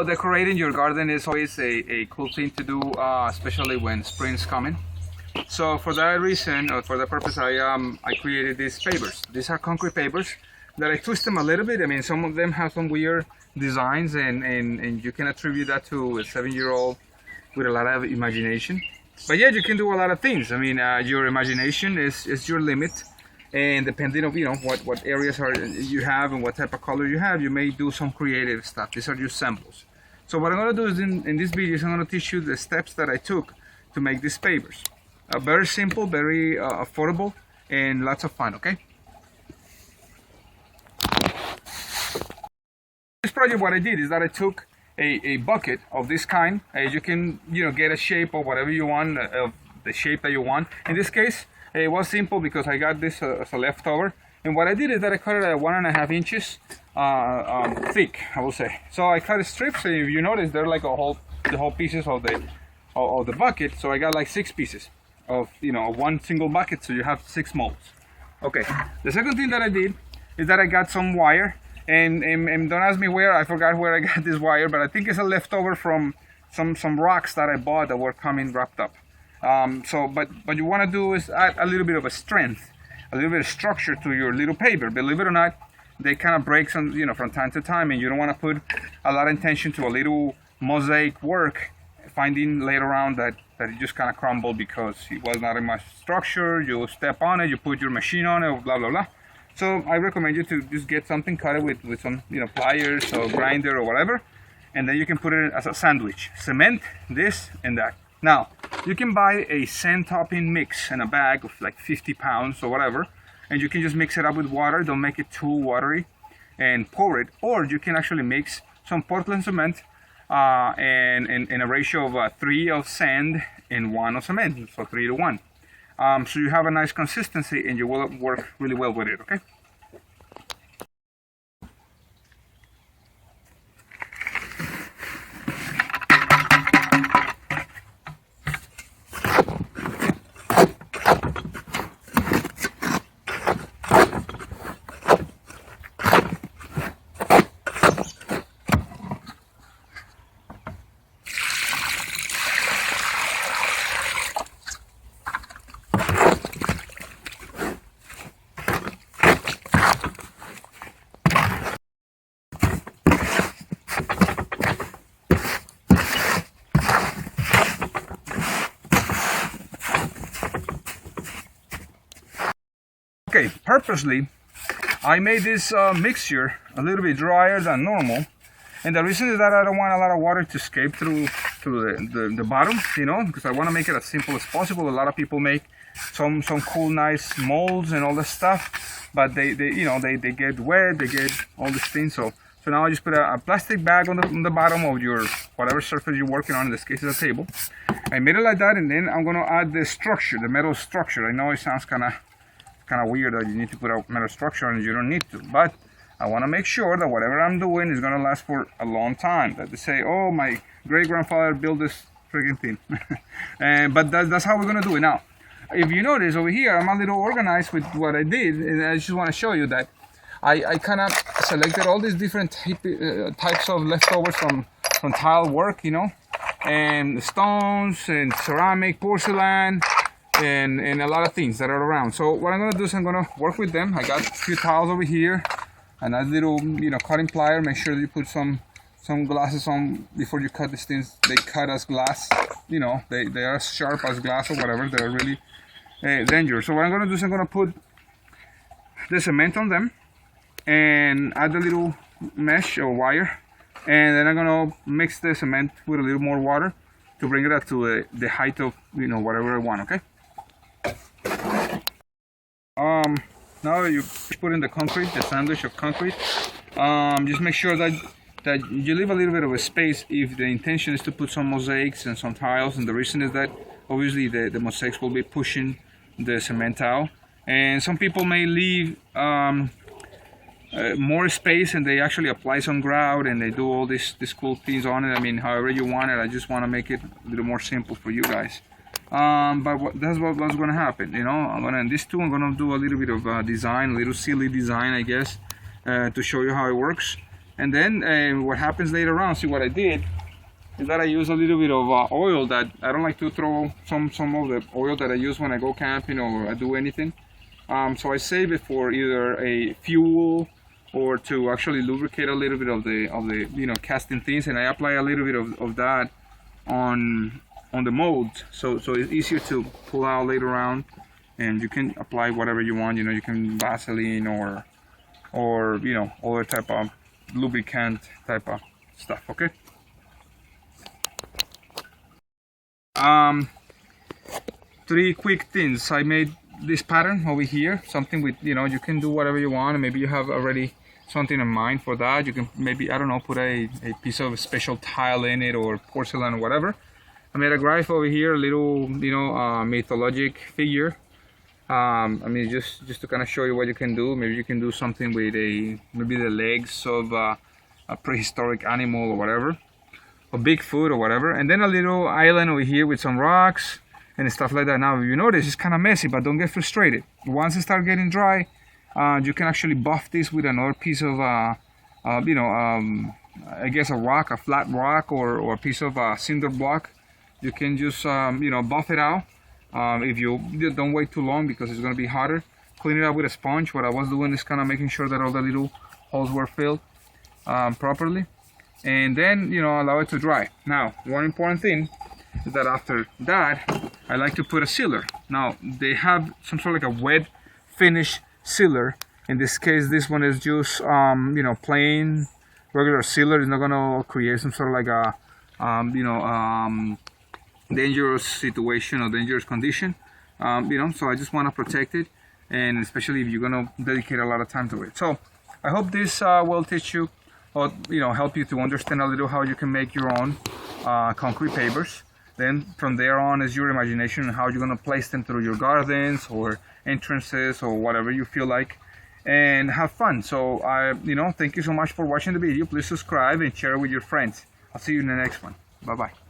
So decorating your garden is always a cool thing to do, especially when spring's coming. So for that reason, or for that purpose, I created these pavers. These are concrete pavers that I twist them a little bit. I mean, some of them have some weird designs, and you can attribute that to a 7-year-old with a lot of imagination. But yeah, you can do a lot of things. I mean, your imagination is your limit, and depending on what areas you have and what type of color you have, you may do some creative stuff. These are just samples. So what I'm going to do is in this video, I'm going to teach you the steps that I took to make these pavers. Very simple, very affordable, and lots of fun. Okay. This project, what I did is that I took a bucket of this kind. You can get a shape of whatever you want, of the shape that you want. In this case, it was simple because I got this as a leftover. And what I did is that I cut it at 1.5 inches thick, I will say. So I cut strips, and if you notice, they're like the whole pieces of the bucket. So I got like 6 pieces of one single bucket. So you have 6 molds. Okay. The second thing that I did is that I got some wire. And don't ask me where, I forgot where I got this wire, but I think it's a leftover from some rocks that I bought that were coming wrapped up. But what you want to do is add a little bit of a strength, a little bit of structure to your little paper. Believe it or not, they kind of break from time to time, and you don't want to put a lot of intention to a little mosaic work, finding later on that it just kind of crumbled because it was not in much structure. You step on it, you put your machine on it, blah blah blah. So I recommend you to just get something, cut it with some pliers or grinder or whatever, and then you can put it as a sandwich. Cement, this and that. Now you can buy a sand topping mix in a bag of like 50 pounds or whatever, and you can just mix it up with water. Don't make it too watery, and pour it. Or you can actually mix some Portland cement and in a ratio of 3 of sand and 1 of cement, so 3 to 1. So you have a nice consistency, and you will work really well with it. Okay. Okay, purposely I made this mixture a little bit drier than normal, and the reason is that I don't want a lot of water to escape through the bottom, because I want to make it as simple as possible. A lot of people make some cool, nice molds and all this stuff, but they get wet, they get all these things. So now I just put a plastic bag on the bottom of your whatever surface you're working on. In this case, it's a table. I made it like that, and then I'm gonna add the structure, the metal structure. I know it sounds kind of weird that you need to put a metal structure on it. You don't need to, but I want to make sure that whatever I'm doing is going to last for a long time, that they say, oh, my great-grandfather built this freaking thing. But that's how we're going to do it. Now, if you notice over here, I'm a little organized with what I did, and I just want to show you that I kind of selected all these different types of leftovers from tile work, and stones and ceramic, porcelain, and a lot of things that are around. So what I'm going to do is I'm going to work with them. I got a few tiles over here, and a little cutting plier. Make sure that you put some glasses on before you cut these things. They cut as glass, they are as sharp as glass or whatever. They're really dangerous. So what I'm going to do is I'm going to put the cement on them and add a little mesh or wire, and then I'm going to mix the cement with a little more water to bring it up to the height of whatever I want. Okay. Now you put in the concrete, the sandwich of concrete. Just make sure that you leave a little bit of a space if the intention is to put some mosaics and some tiles, and the reason is that obviously the mosaics will be pushing the cement out, and some people may leave more space and they actually apply some grout and they do all these cool things on it. I mean, however you want it. I just want to make it a little more simple for you guys. But that's what's going to happen. In this too, I'm going to do a little bit of design, a little silly design, I guess, to show you how it works. And then what happens later on, see what I did, is that I use a little bit of oil that I don't like to throw some of the oil that I use when I go camping or I do anything. So I save it for either a fuel or to actually lubricate a little bit of the you know, casting things, and I apply a little bit of that on the molds, so it's easier to pull out later on, and you can apply whatever you want. You know, you can Vaseline or you know, other type of lubricant type of stuff. Okay. Three quick things. I made this pattern over here, something with, you know, you can do whatever you want, and maybe you have already something in mind for that. You can maybe, I don't know, put a piece of special tile in it, or porcelain or whatever. I made a graph over here, a little, you know, mythologic figure. I mean, just to kind of show you what you can do. Maybe you can do something with maybe the legs of a prehistoric animal or whatever, or Bigfoot or whatever. And then a little island over here with some rocks and stuff like that. Now, if you notice, it's kind of messy, but don't get frustrated. Once it starts getting dry, you can actually buff this with another piece of, you know, I guess a rock, a flat rock, or a piece of cinder block. You can just, you know, buff it out. If you don't wait too long, because it's going to be hotter. Clean it up with a sponge. What I was doing is kind of making sure that all the little holes were filled properly, and then, you know, allow it to dry. Now, one important thing is that after that, I like to put a sealer. Now, they have some sort of like a wet finish sealer. In this case, this one is just you know, plain regular sealer. It's not going to create some sort of like a you know, dangerous situation or dangerous condition, you know, so I just want to protect it, and especially if you're going to dedicate a lot of time to it. So I hope this will teach you, or, you know, help you to understand a little how you can make your own concrete pavers. Then from there on is your imagination and how you're going to place them through your gardens or entrances or whatever you feel like, and have fun. So you know, thank you so much for watching the video. Please subscribe and share it with your friends. I'll see you in the next one. Bye bye.